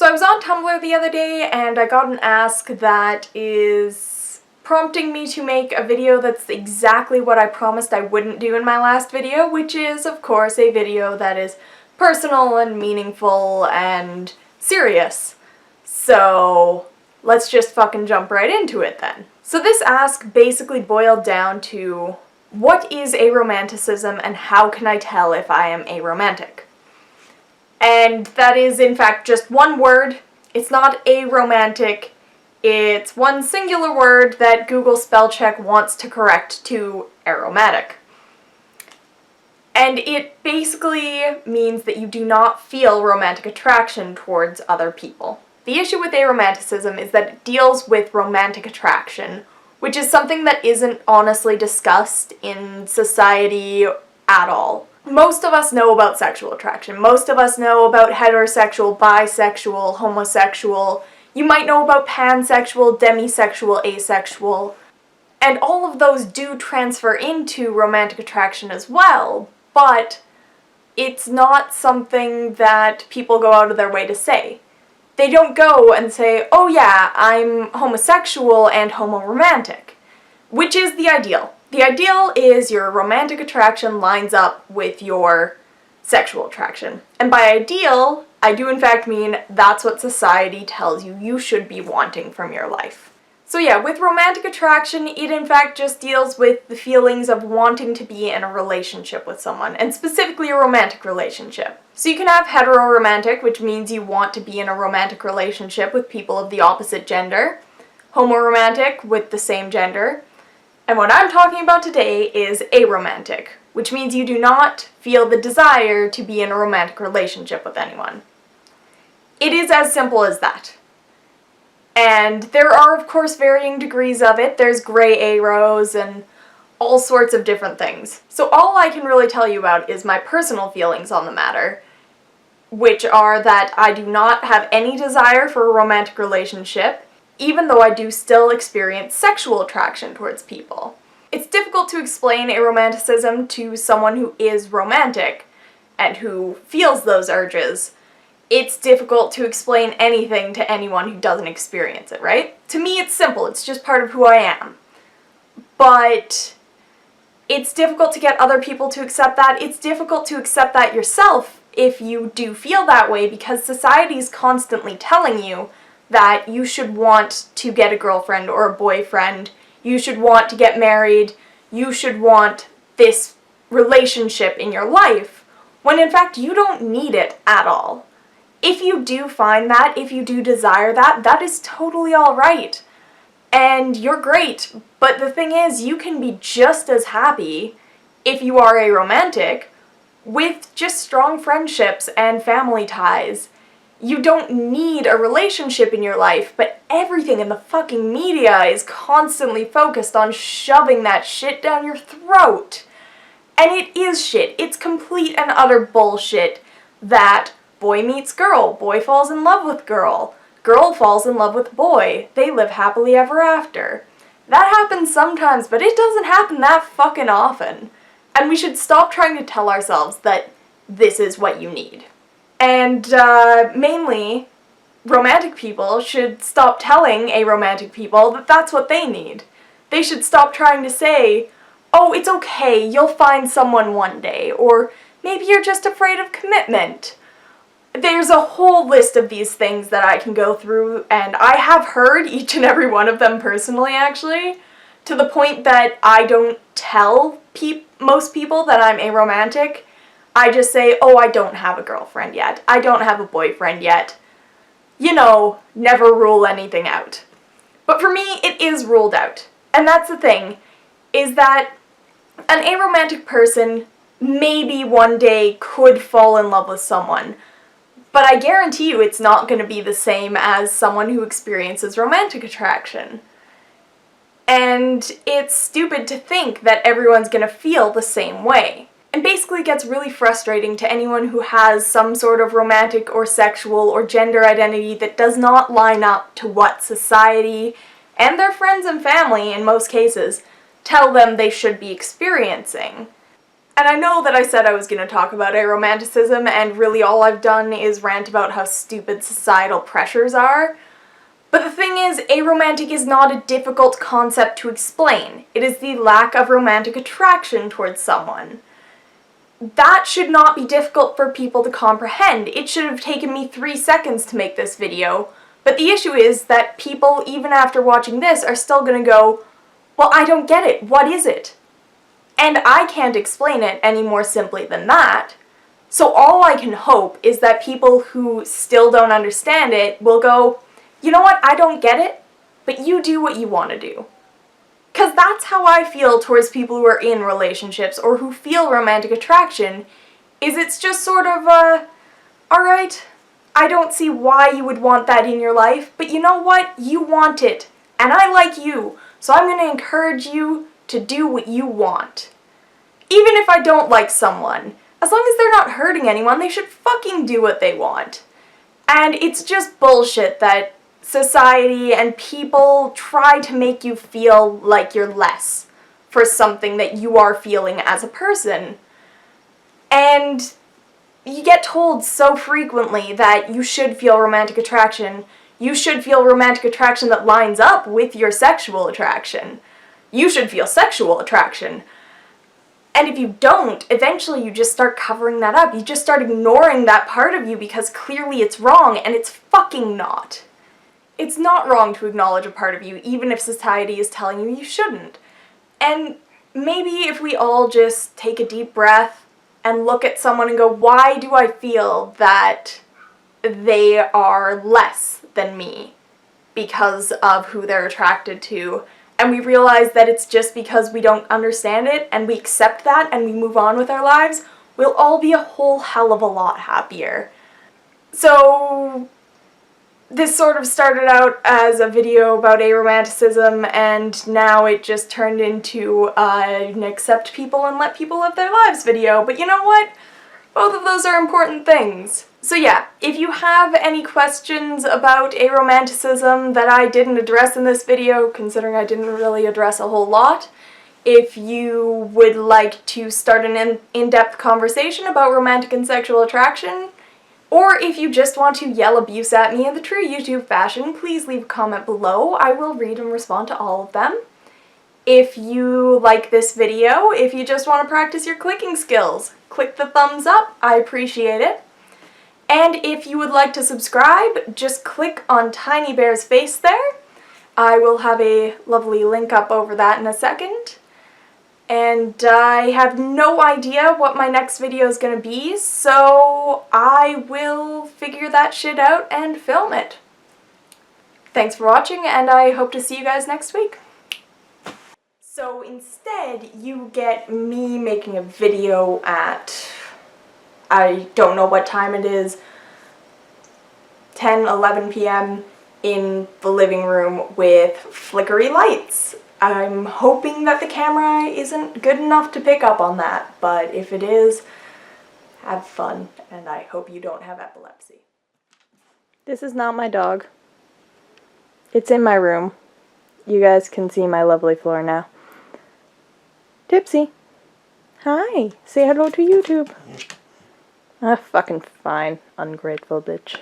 So I was on Tumblr the other day and I got an ask that is prompting me to make a video that's exactly what I promised I wouldn't do in my last video, which is, of course, a video that is personal and meaningful and serious. So let's just fucking jump right into it then. So this ask basically boiled down to, what is aromanticism and how can I tell if I am aromantic? And that is, in fact, just one word. It's not aromantic. It's one singular word that Google spell check wants to correct to aromatic. And it basically means that you do not feel romantic attraction towards other people. The issue with aromanticism is that it deals with romantic attraction, which is something that isn't honestly discussed in society at all. Most of us know about sexual attraction. Most of us know about heterosexual, bisexual, homosexual. You might know about pansexual, demisexual, asexual. And all of those do transfer into romantic attraction as well, but it's not something that people go out of their way to say. They don't go and say, oh yeah, I'm homosexual and homoromantic, which is the ideal. The ideal is your romantic attraction lines up with your sexual attraction. And by ideal, I do in fact mean that's what society tells you you should be wanting from your life. So yeah, with romantic attraction, it in fact just deals with the feelings of wanting to be in a relationship with someone, and specifically a romantic relationship. So you can have heteroromantic, which means you want to be in a romantic relationship with people of the opposite gender, homoromantic with the same gender, and what I'm talking about today is aromantic, which means you do not feel the desire to be in a romantic relationship with anyone. It is as simple as that. And there are, of course, varying degrees of it. There's gray aros and all sorts of different things. So all I can really tell you about is my personal feelings on the matter, which are that I do not have any desire for a romantic relationship, even though I do still experience sexual attraction towards people. It's difficult to explain aromanticism to someone who is romantic and who feels those urges. It's difficult to explain anything to anyone who doesn't experience it, right? To me, it's simple. It's just part of who I am. But it's difficult to get other people to accept that. It's difficult to accept that yourself if you do feel that way, because society is constantly telling you that you should want to get a girlfriend or a boyfriend, you should want to get married, you should want this relationship in your life, when in fact you don't need it at all. If you do find that, if you do desire that, that is totally alright. And you're great, but the thing is, you can be just as happy, if you are aromantic, with just strong friendships and family ties. You don't need a relationship in your life, but everything in the fucking media is constantly focused on shoving that shit down your throat. And it is shit. It's complete and utter bullshit that boy meets girl, boy falls in love with girl, girl falls in love with boy, they live happily ever after. That happens sometimes, but it doesn't happen that fucking often. And we should stop trying to tell ourselves that this is what you need. And mainly, romantic people should stop telling aromantic people that that's what they need. They should stop trying to say, oh, it's okay, you'll find someone one day, or maybe you're just afraid of commitment. There's a whole list of these things that I can go through, and I have heard each and every one of them personally, actually, to the point that I don't tell most people that I'm aromantic. I just say, oh, I don't have a girlfriend yet. I don't have a boyfriend yet. You know, never rule anything out. But for me, it is ruled out. And that's the thing, is that an aromantic person maybe one day could fall in love with someone, but I guarantee you it's not going to be the same as someone who experiences romantic attraction. And it's stupid to think that everyone's going to feel the same way. And basically gets really frustrating to anyone who has some sort of romantic or sexual or gender identity that does not line up to what society, and their friends and family in most cases, tell them they should be experiencing. And I know that I said I was going to talk about aromanticism, and really all I've done is rant about how stupid societal pressures are. But the thing is, aromantic is not a difficult concept to explain. It is the lack of romantic attraction towards someone. That should not be difficult for people to comprehend. It should have taken me 3 seconds to make this video. But the issue is that people, even after watching this, are still gonna go, well, I don't get it. What is it? And I can't explain it any more simply than that. So all I can hope is that people who still don't understand it will go, you know what, I don't get it, but you do what you want to do. Because that's how I feel towards people who are in relationships or who feel romantic attraction, is it's just sort of, alright, I don't see why you would want that in your life, but you know what, you want it, and I like you, so I'm going to encourage you to do what you want. Even if I don't like someone, as long as they're not hurting anyone, they should fucking do what they want. And it's just bullshit that society and people try to make you feel like you're less for something that you are feeling as a person. And you get told so frequently that you should feel romantic attraction. You should feel romantic attraction that lines up with your sexual attraction. You should feel sexual attraction. And if you don't, eventually you just start covering that up. You just start ignoring that part of you because clearly it's wrong, and it's fucking not. It's not wrong to acknowledge a part of you, even if society is telling you you shouldn't. And maybe if we all just take a deep breath and look at someone and go, why do I feel that they are less than me because of who they're attracted to? And we realize that it's just because we don't understand it, and we accept that and we move on with our lives, we'll all be a whole hell of a lot happier. So this sort of started out as a video about aromanticism, and now it just turned into an accept people and let people live their lives video. But you know what? Both of those are important things. So yeah, if you have any questions about aromanticism that I didn't address in this video, considering I didn't really address a whole lot, if you would like to start an in-depth conversation about romantic and sexual attraction, or if you just want to yell abuse at me in the true YouTube fashion, please leave a comment below. I will read and respond to all of them. If you like this video, if you just want to practice your clicking skills, click the thumbs up. I appreciate it. And if you would like to subscribe, just click on Tiny Bear's face there. I will have a lovely link up over that in a second. And I have no idea what my next video is going to be, so I will figure that shit out and film it. Thanks for watching, and I hope to see you guys next week. So instead, you get me making a video at, I don't know what time it is, 10, 11 p.m. in the living room with flickery lights. I'm hoping that the camera isn't good enough to pick up on that, but if it is, have fun, and I hope you don't have epilepsy. This is not my dog. It's in my room. You guys can see my lovely floor now. Tipsy. Hi. Say hello to YouTube. Ah, fucking fine. Ungrateful bitch.